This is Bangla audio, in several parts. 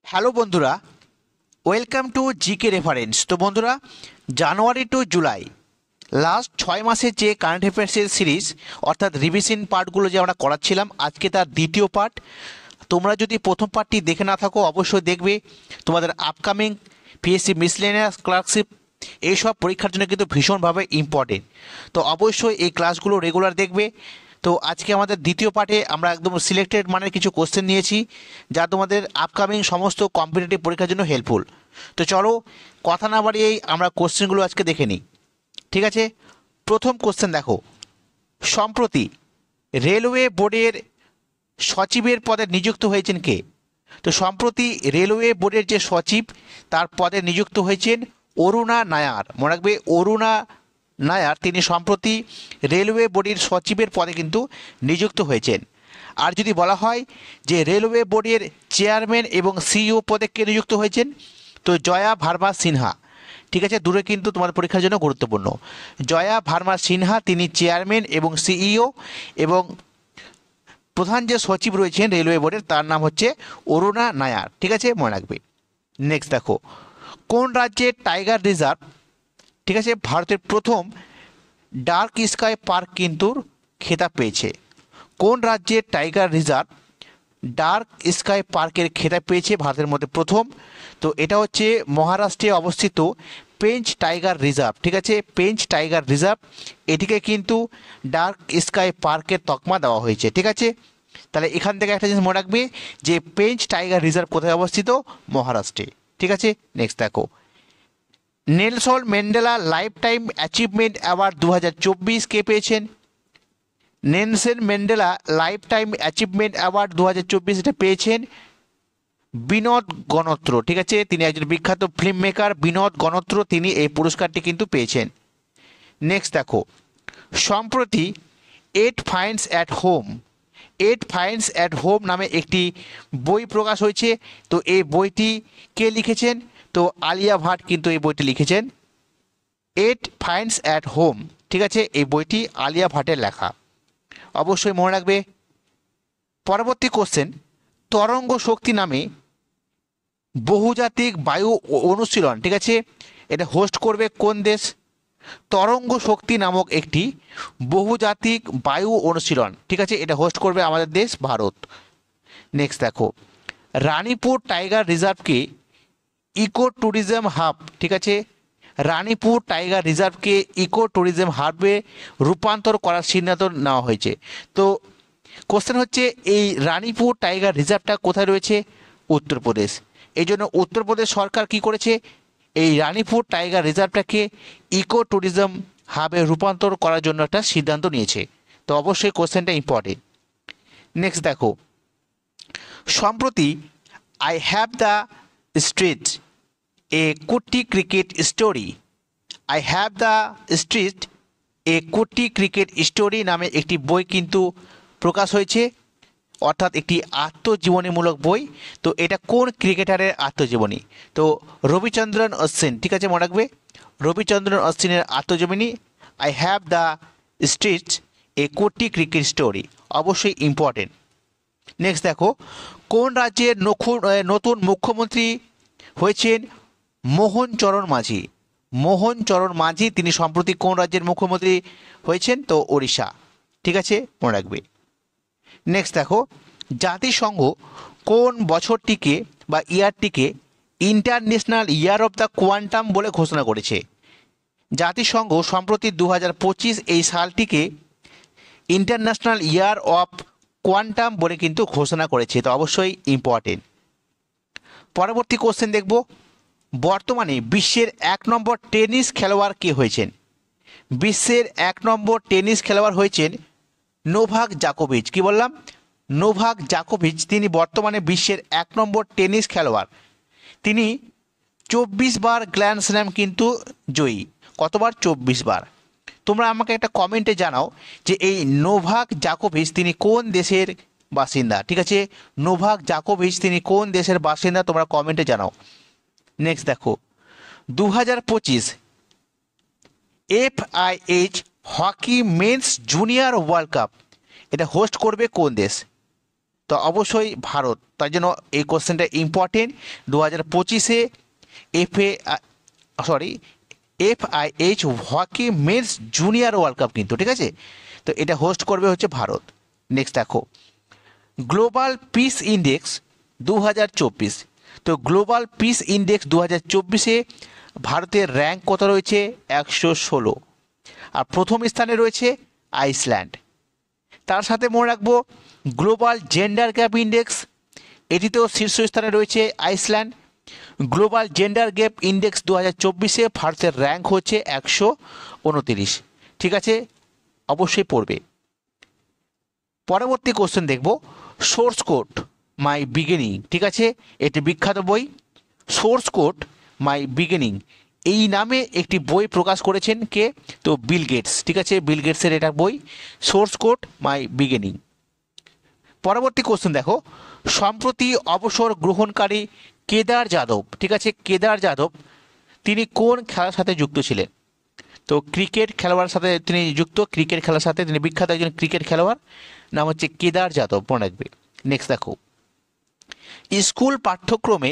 হ্যালো বন্ধুরা, ওয়েলকাম টু জিকে রেফারেন্স। তো বন্ধুরা, জানুয়ারি টু জুলাই লাস্ট 6 মাসের যে কারেন্ট অ্যাফেয়ার্সের সিরিজ অর্থাৎ রিভিশন পার্টগুলো যে আমরা করাচ্ছিলাম, আজকে তার দ্বিতীয় পার্ট। তোমরা যদি প্রথম পার্টটি দেখে না থাকো অবশ্যই দেখবে। তোমাদের আপকামিং পিএসসি মিসলেনিয়াস ক্লার্কশিপ এইসব পরীক্ষার জন্য কিন্তু ভীষণভাবে ইম্পর্টেন্ট। তো অবশ্যই এই ক্লাসগুলো রেগুলার দেখবে। তো আজকে আমাদের দ্বিতীয় পার্টে আমরা একদম সিলেক্টেড মানের কিছু কোশ্চেন নিয়েছি যা তোমাদের আপকামিং সমস্ত কম্পিটিটিভ পরীক্ষার জন্য হেল্পফুল। তো চলো কথা না বাড়িয়েই আমরা কোশ্চেনগুলো আজকে দেখে নিই। ঠিক আছে, প্রথম কোশ্চেন দেখো, সম্প্রতি রেলওয়ে বোর্ডের সচিবের পদে নিযুক্ত হয়েছেন কে? তো সম্প্রতি রেলওয়ে বোর্ডের যে সচিব তার পদে নিযুক্ত হয়েছেন অরুণা নায়ার। মনে রাখবে, অরুণা নায়ার তিনি সম্প্রতি রেলওয়ে বোর্ডের সচিবের পদে কিন্তু নিযুক্ত হয়েছেন। আর যদি বলা হয় যে রেলওয়ে বোর্ডের চেয়ারম্যান এবং সিইও পদে কে নিযুক্ত হয়েছেন, তো জয়া ভার্মা সিনহা। ঠিক আছে, দূরে কিন্তু তোমার পরীক্ষার জন্য গুরুত্বপূর্ণ। জয়া ভার্মা সিনহা তিনি চেয়ারম্যান এবং সিইও, এবং প্রধান যে সচিব রয়েছেন রেলওয়ে বোর্ডের তার নাম হচ্ছে অরুণা নায়ার। ঠিক আছে, মনে রাখবে। নেক্সট দেখো, কোন রাজ্যের টাইগার রিজার্ভ, ঠিক আছে, ভারতের প্রথম ডার্ক স্কাই পার্ক কিন্তু খেতাব পেয়েছে? কোন রাজ্যের টাইগার রিজার্ভ ডার্ক স্কাই পার্কের খেতাব পেয়েছে ভারতের মধ্যে প্রথম? তো এটা হচ্ছে মহারাষ্ট্রে অবস্থিত পেঞ্চ টাইগার রিজার্ভ। ঠিক আছে, পেঞ্চ টাইগার রিজার্ভ, এটিকে কিন্তু ডার্ক স্কাই পার্কের তকমা দেওয়া হয়েছে। ঠিক আছে, তাহলে এখান থেকে একটা জিনিস মনে রাখবে যে পেঞ্চ টাইগার রিজার্ভ কোথায় অবস্থিত? মহারাষ্ট্রে। ঠিক আছে, নেক্সট দেখো, Nelson Mandela life time achievement award 2024 কে পেয়েছেন? Nelson Mandela life time achievement award 2024 এটা পেয়েছেন বিনোদ গণত্র। ঠিক আছে, তিনি একজন বিখ্যাত ফিল্ম মেকার বিনোদ গণত্র, তিনি এই পুরস্কারটি কিন্তু পেয়েছেন। নেক্সট দেখো, সম্প্রতি it finds at home, it finds at home নামে একটি বই প্রকাশ হয়েছে। তো এই বইটি কে লিখেছেন? তো আলিয়া ভাট কিন্তু এই বইটি লিখেছেন, এট ফাইন্ডস অ্যাট হোম। ঠিক আছে, এই বইটি আলিয়া ভাটের লেখা, অবশ্যই মনে রাখবে। পরবর্তী কোশ্চেন, তরঙ্গ শক্তি নামে বহুজাতিক বায়ু অনুশীলন, ঠিক আছে, এটা হোস্ট করবে কোন দেশ? তরঙ্গ শক্তি নামক একটি বহুজাতিক বায়ু অনুশীলন, ঠিক আছে, এটা হোস্ট করবে আমাদের দেশ ভারত। নেক্সট দেখো, রানীপুর টাইগার রিজার্ভকে ইকো ট্যুরিজম হাব, ঠিক আছে, রানীপুর টাইগার রিজার্ভকে ইকো ট্যুরিজম হাবে রূপান্তর করার সিদ্ধান্ত নেওয়া হয়েছে। তো কোশ্চেন হচ্ছে, এই রানীপুর টাইগার রিজার্ভটা কোথায় রয়েছে? উত্তরপ্রদেশ। এই জন্য উত্তরপ্রদেশ সরকার কি করেছে? এই রানীপুর টাইগার রিজার্ভটাকে ইকো ট্যুরিজম হাবে রূপান্তর করার জন্য একটা সিদ্ধান্ত নিয়েছে। তো অবশ্যই কোশ্চেনটা ইম্পর্টেন্ট। নেক্সট দেখো, সম্প্রতি I have the street a kutti cricket story, I have the street a kutti cricket story নামে একটি বই কিন্তু প্রকাশ হয়েছে, অর্থাৎ একটি আত্মজীবনীমূলক বই। তো এটা কোন ক্রিকেটারের আত্মজীবনী? তো রবিচন্দ্রন অশ্বিন। ঠিক আছে, মনে রাখবে, রবিচন্দ্রন অশ্বিনের আত্মজীবনী I have the street a kutti cricket story, অবশ্যই ইম্পর্টেন্ট। নেক্সট দেখো, কোন রাজ্যের নতুন মুখ্যমন্ত্রী হয়েছেন মোহন চরণ মাঝি? মোহন চরণ মাঝি তিনি সম্প্রতি কোন রাজ্যের মুখ্যমন্ত্রী হয়েছেন? তো ওড়িশা। ঠিক আছে, মনে রাখবে। নেক্সট দেখো, জাতিসংঘ কোন বছরটিকে বা ইয়ারটিকে international year of the quantum বলে ঘোষণা করেছে? জাতিসংঘ সম্প্রতি 2025 এই সালটিকে ইন্টারন্যাশনাল ইয়ার অফ কোয়ান্টাম বলে কিন্তু ঘোষণা করেছে। তো অবশ্যই ইম্পর্টেন্ট। পরবর্তী কোশ্চেন দেখব, বর্তমানে বিশ্বের 1 নম্বর টেনিস খেলোয়াড় কে হয়েছেন? বিশ্বের 1 নম্বর টেনিস খেলোয়াড় হয়েছেন নোভাক জাকোভিচ। কি বললাম? নোভাক জাকোভিচ, তিনি বর্তমানে বিশ্বের 1 নম্বর টেনিস খেলোয়াড়। তিনি 24 বার গ্র্যান্ড স্ল্যাম কিন্তু জয়ী। কতবার? 24 বার। তোমরা আমাকে একটা কমেন্টে জানাও যে এই নোভাক জাকোভিচ তিনি কোন দেশের বাসিন্দা। ঠিক আছে, নোভাক জাকোভিচ তিনি কোন দেশের বাসিন্দা, তোমরা কমেন্টে জানাও। নেক্সট দেখো, 2025 FIH hockey men's junior world cup এটা হোস্ট করবে কোন দেশ? তো অবশ্যই ভারত, তার জন্য এই কোশ্চেনটা ইম্পর্টেন্ট। 2025-এ FIH hockey men's junior world cup কিন্তু, ঠিক আছে। তো এটা হোস্ট করবে হচ্ছে ভারত। নেক্সট দেখো, গ্লোবাল পিস ইন্ডেক্স 2024। তো গ্লোবাল পিস ইন্ডেক্স 2024-এ ভারতের র্যাঙ্ক কত রয়েছে? 116। আর প্রথম স্থানে রয়েছে আইসল্যান্ড। তার সাথে মনে রাখবো গ্লোবাল জেন্ডার গ্যাপ ইন্ডেক্স, এটিতেও শীর্ষস্থানে রয়েছে Iceland. Global gender gap index 2024-এ ভারতের র্যাঙ্ক হচ্ছে 129। ঠিক আছে, অবশ্যই পড়বে। পরবর্তী কোশ্চেন দেখব, সোর্স কোড মাই বিগিনিং। ঠিক আছে, এটি বিখ্যাত বই সোর্স কোড মাই বিগিনিং, এই নামে একটি বই প্রকাশ করেছেন কে? তো বিল গেটস। ঠিক আছে, বিল গেটসের এটা বই সোর্স কোড মাই বিগিনিং। পরবর্তী কোশ্চেন দেখো, সম্প্রতি অবসর গ্রহণকারী কেদার যাদব। ঠিক আছে, কেদার যাদব তিনি কোন খেলার সাথে যুক্ত ছিলেন? তো ক্রিকেট খেলোয়াড়ের সাথে তিনি যুক্ত, ক্রিকেট খেলার সাথে তিনি বিখ্যাত একজন ক্রিকেট খেলোয়াড়, নাম হচ্ছে কেদার যাদব, মনে রাখবে। নেক্সট দেখো, স্কুল পাঠ্যক্রমে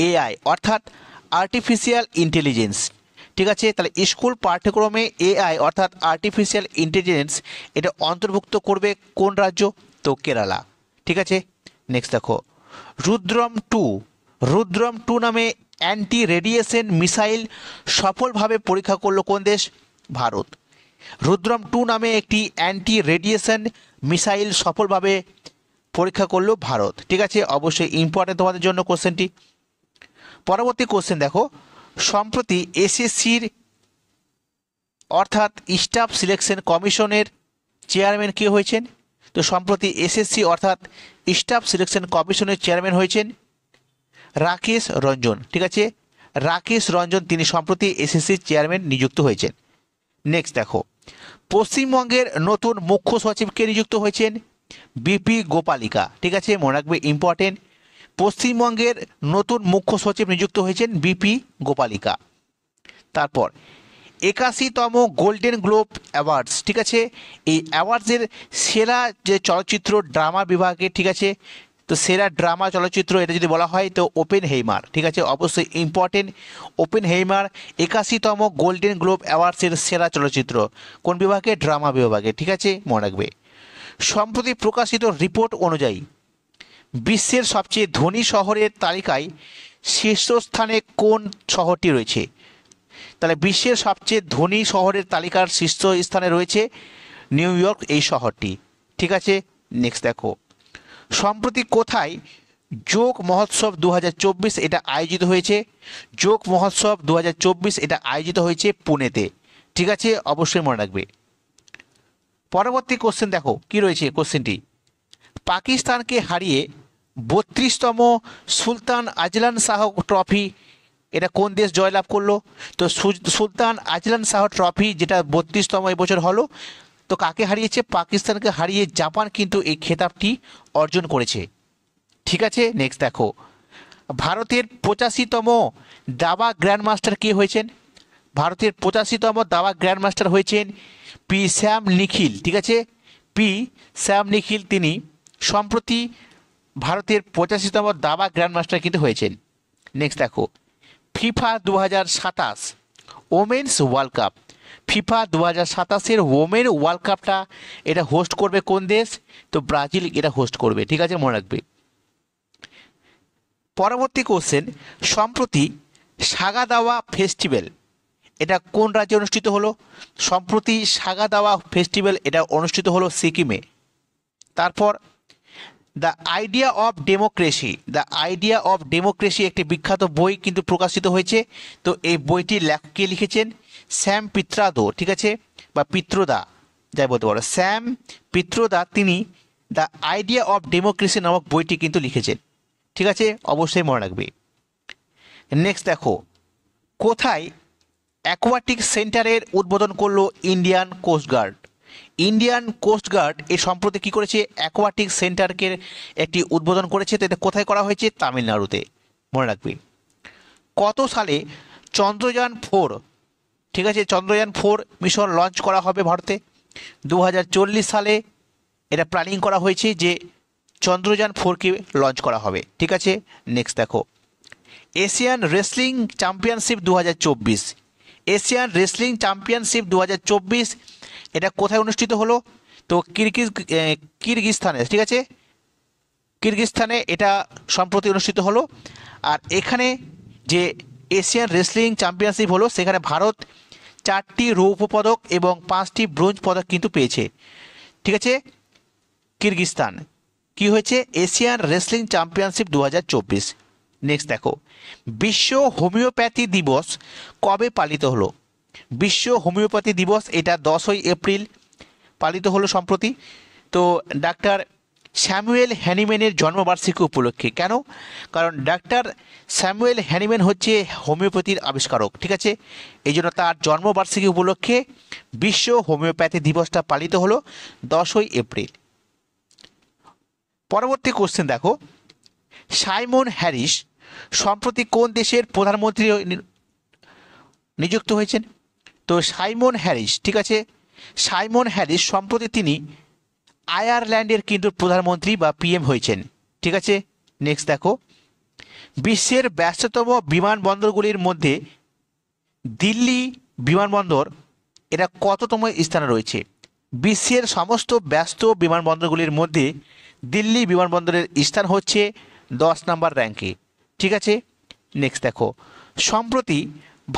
AI অর্থাৎ আর্টিফিশিয়াল ইন্টেলিজেন্স। ঠিক আছে, তাহলে স্কুল পাঠ্যক্রমে AI অর্থাৎ আর্টিফিশিয়াল ইন্টেলিজেন্স এটা অন্তর্ভুক্ত করবে কোন রাজ্য? তো কেরালা। ঠিক আছে, নেক্সট দেখো, রুদ্রম টু নামে অ্যান্টি রেডিয়েশন মিসাইল সফলভাবে পরীক্ষা করলো কোন দেশ? ভারত। রুদ্রম 2 নামে একটি অ্যান্টি রেডিয়েশন মিসাইল সফলভাবে পরীক্ষা করলো ভারত। ঠিক আছে, অবশ্যই ইম্পর্টেন্ট তোমাদের জন্য কোশ্চেনটি। পরবর্তী কোশ্চেন দেখো, সম্প্রতি SSCর অর্থাৎ স্টাফ সিলেকশন কমিশনের চেয়ারম্যান কে হয়েছেন? তো সম্প্রতি SSC অর্থাৎ স্টাফ সিলেকশন কমিশনের চেয়ারম্যান হয়েছেন রাকেশ রঞ্জন। ঠিক আছে, রাকেশ রঞ্জন তিনি সম্প্রতি SSCর চেয়ারম্যান নিযুক্ত হয়েছেন। নেক্সট দেখো, পশ্চিমবঙ্গের নতুন মুখ্য সচিব কে নিযুক্ত হয়েছেন? BP গোপালিকা। ঠিক আছে, মনে রাখবে ইম্পর্টেন্ট, পশ্চিমবঙ্গের নতুন মুখ্য সচিব নিযুক্ত হয়েছেন BP গোপালিকা। তারপর 81তম গোল্ডেন গ্লোব অ্যাওয়ার্ডস। ঠিক আছে, এই অ্যাওয়ার্ডসের সেরা যে চলচ্চিত্র ড্রামা বিভাগে, ঠিক আছে, তো সেরা ড্রামা চলচ্চিত্র এটা যদি বলা হয় তো ওপেনহেইমার। ঠিক আছে, অবশ্যই ইম্পর্টেন্ট, ওপেনহেইমার 81তম গোল্ডেন গ্লোব অ্যাওয়ার্ডসের সেরা চলচ্চিত্র কোন বিভাগে? ড্রামা বিভাগে। ঠিক আছে, মনে রাখবে। সম্প্রতি প্রকাশিত রিপোর্ট অনুযায়ী বিশ্বের সবচেয়ে ধনী শহরের তালিকায় শীর্ষস্থানে কোন শহরটি রয়েছে? তাহলে বিশ্বের সবচেয়ে ধনী শহরের তালিকার শীর্ষ স্থানে রয়েছে নিউ ইয়র্ক এই শহরটি। ঠিক আছে, নেক্সট দেখো, সম্প্রতি কোথায় যোগ মহোৎসব 2024 এটা আয়োজিত হয়েছে? যোগ মহোৎসব 2024 এটা আয়োজিত হয়েছে পুনেতে। ঠিক আছে, অবশ্যই মনে রাখবে। পরবর্তী কোশ্চেন দেখো কি রয়েছে কোশ্চেনটি, পাকিস্তানকে হারিয়ে 32তম সুলতান আজলান শাহ ট্রফি এটা কোন দেশ জয়লাভ করলো? তো সুলতান আজলান শাহ ট্রফি যেটা 32তম এবছর হলো, তো কাকে হারিয়েছে? পাকিস্তানকে হারিয়ে জাপান কিন্তু এই খেতাবটি অর্জন করেছে। ঠিক আছে, নেক্সট দেখো, ভারতের 85তম দাবা গ্র্যান্ডমাস্টার কে হয়েছেন? ভারতের 85তম দাবা গ্র্যান্ডমাস্টার হয়েছেন পি শ্যাম নিখিল। ঠিক আছে, পি শ্যাম নিখিল তিনি সম্প্রতি ভারতের 85তম দাবা গ্র্যান্ডমাস্টার কিন্তু হয়েছেন। নেক্সট দেখো, FIFA 2027 women's world cup, FIFA 2027-এর ওমেন ওয়ার্ল্ড কাপটা এটা হোস্ট করবে কোন দেশ? তো ব্রাজিল এটা হোস্ট করবে। ঠিক আছে, মনে রাখবে। পরবর্তী কোশ্চেন, সম্প্রতি সাগা দাওয়া ফেস্টিভ্যাল এটা কোন রাজ্যে অনুষ্ঠিত হলো? সম্প্রতি সাগা দাওয়া ফেস্টিভ্যাল এটা অনুষ্ঠিত হলো সিকিমে। তারপর দ্য আইডিয়া অফ ডেমোক্রেসি একটি বিখ্যাত বই কিন্তু প্রকাশিত হয়েছে। তো এই বইটির লেখক কে লিখেছেন? স্যাম পিত্রাদো। ঠিক আছে, বা পিত্রদা যাই বলতে পারো, স্যাম পিত্রদা তিনি দ্য আইডিয়া অফ ডেমোক্রেসি নামক বইটি কিন্তু লিখেছেন। ঠিক আছে, অবশ্যই মনে রাখবে। নেক্সট দেখো, কোথায় অ্যাকোয়াটিক সেন্টারের উদ্বোধন করলো ইন্ডিয়ান কোস্টগার্ড? ইন্ডিয়ান কোস্টগার্ড এ সম্প্রতি কী করেছে? অ্যাকোয়াটিক সেন্টারকে একটি উদ্বোধন করেছে। তো এটা কোথায় করা হয়েছে? তামিলনাড়ুতে, মনে রাখবে। কত সালে চন্দ্রযান 4, ঠিক আছে, চন্দ্রযান 4 মিশন লঞ্চ করা হবে ভারতে? 2040 সালে এটা প্ল্যানিং করা হয়েছে যে চন্দ্রযান 4কে লঞ্চ করা হবে। ঠিক আছে, নেক্সট দেখো, Asian wrestling championship 2024, Asian wrestling championship 2024 এটা কোথায় অনুষ্ঠিত হলো? তো কিরগিজস্তানে, ঠিক আছে, কিরগিজস্তানে এটা সম্প্রতি অনুষ্ঠিত হলো। আর এখানে যে এশিয়ান রেসলিং চ্যাম্পিয়নশিপ হলো সেখানে ভারত 4টি রৌপ্য পদক এবং 5টি ব্রোঞ্জ পদক কিন্তু পেয়েছে। ঠিক আছে, কিরগিজস্তান কি হয়েছে? Asian wrestling championship 2024। নেক্সট দেখো, বিশ্ব হোমিওপ্যাথি দিবস কবে পালিত হলো? বিশ্ব হোমিওপ্যাথি দিবস এটা 10ই এপ্রিল পালিত হলো সম্প্রতি। তো ডাক্তার স্যামুয়েল হ্যানিম্যানের জন্মবার্ষিকী উপলক্ষে। কেন? কারণ ডাক্তার স্যামুয়েল হ্যানিম্যান হচ্ছে হোমিওপ্যাথির আবিষ্কারক। ঠিক আছে, এই জন্য তার জন্মবার্ষিকী উপলক্ষে বিশ্ব হোমিওপ্যাথি দিবসটা পালিত হলো 10ই এপ্রিল। পরবর্তী কোশ্চেন দেখো, সাইমন হ্যারিস সম্প্রতি কোন দেশের প্রধানমন্ত্রী নিযুক্ত হয়েছেন? তো সাইমন হ্যারিস, ঠিক আছে, সাইমন হ্যারিস সম্প্রতি তিনি আয়ারল্যান্ডের কিন্তু প্রধানমন্ত্রী বা পিএম হয়েছেন। ঠিক আছে, নেক্সট দেখো, বিশ্বের ব্যস্ততম বিমানবন্দরগুলির মধ্যে দিল্লি বিমানবন্দর এটা কততম স্থানে রয়েছে? বিশ্বের সমস্ত ব্যস্ত বিমানবন্দরগুলির মধ্যে দিল্লি বিমানবন্দরের স্থান হচ্ছে 10 নম্বর র্যাঙ্কে। ঠিক আছে, নেক্সট দেখো, সম্প্রতি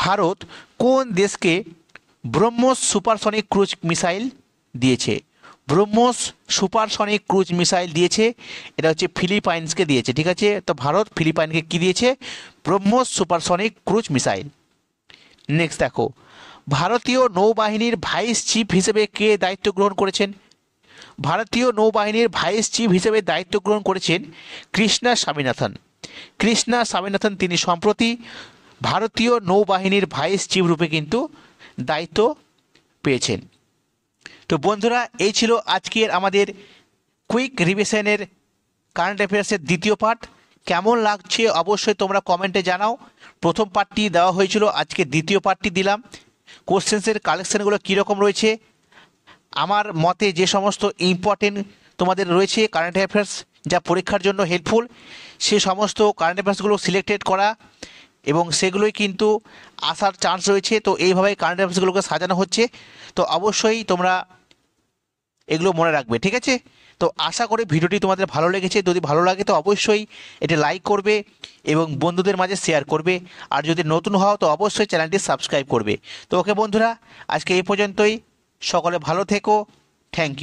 ভারত কোন দেশকে ব্রহ্মোস সুপারসনিক ক্রুজ মিসাইল দিয়েছে? ব্রহ্মোস সুপারসনিক ক্রুজ মিসাইল দিয়েছে, এটা হচ্ছে ফিলিপাইন্সকে দিয়েছে। ঠিক আছে, তো ভারত ফিলিপাইনকে কি দিয়েছে? BrahMos supersonic cruise missile. Next দেখো, ভারতীয় নৌবাহিনীর ভাইস চিফ হিসেবে কে দায়িত্ব গ্রহণ করেছেন? ভারতীয় নৌবাহিনীর ভাইস চিফ হিসেবে দায়িত্ব গ্রহণ করেছেন কৃষ্ণা স্বামীনাথন। কৃষ্ণা স্বামীনাথন তিনি সম্প্রতি ভারতীয় নৌবাহিনীর ভাইস চিফ রূপে কিন্তু দায়িত্ব পেয়েছেন। তো বন্ধুরা, এই ছিল আজকের আমাদের কুইক রিভিশনের কারেন্ট অ্যাফেয়ার্সের দ্বিতীয় পার্ট। কেমন লাগছে অবশ্যই তোমরা কমেন্টে জানাও। প্রথম পার্টটি দেওয়া হয়েছিল, আজকে দ্বিতীয় পার্টটি দিলাম। কোশ্চেন্সের কালেকশানগুলো কীরকম রয়েছে, আমার মতে যে সমস্ত ইম্পর্টেন্ট তোমাদের রয়েছে কারেন্ট অ্যাফেয়ার্স যা পরীক্ষার জন্য হেল্পফুল, সে সমস্ত কারেন্ট অ্যাফেয়ার্সগুলো সিলেক্টেড করা এবং সেগুলোই কিন্তু আসার চান্স রয়েছে। তো এইভাবে কারেন্ট অ্যাফেয়ার্সগুলোকে সাজানো হচ্ছে। তো অবশ্যই তোমরা এগুলো মনে রাখবে। ঠিক আছে, তো আশা করি ভিডিওটি তোমাদের ভালো লেগেছে। যদি ভালো লাগে তো অবশ্যই এটা লাইক করবে এবং বন্ধুদের মাঝে শেয়ার করবে। আর যদি নতুন হও তো অবশ্যই চ্যানেলটি সাবস্ক্রাইব করবে। তো ওকে বন্ধুরা, আজকে এই পর্যন্তই। সকলে ভালো থেকো। Thank you.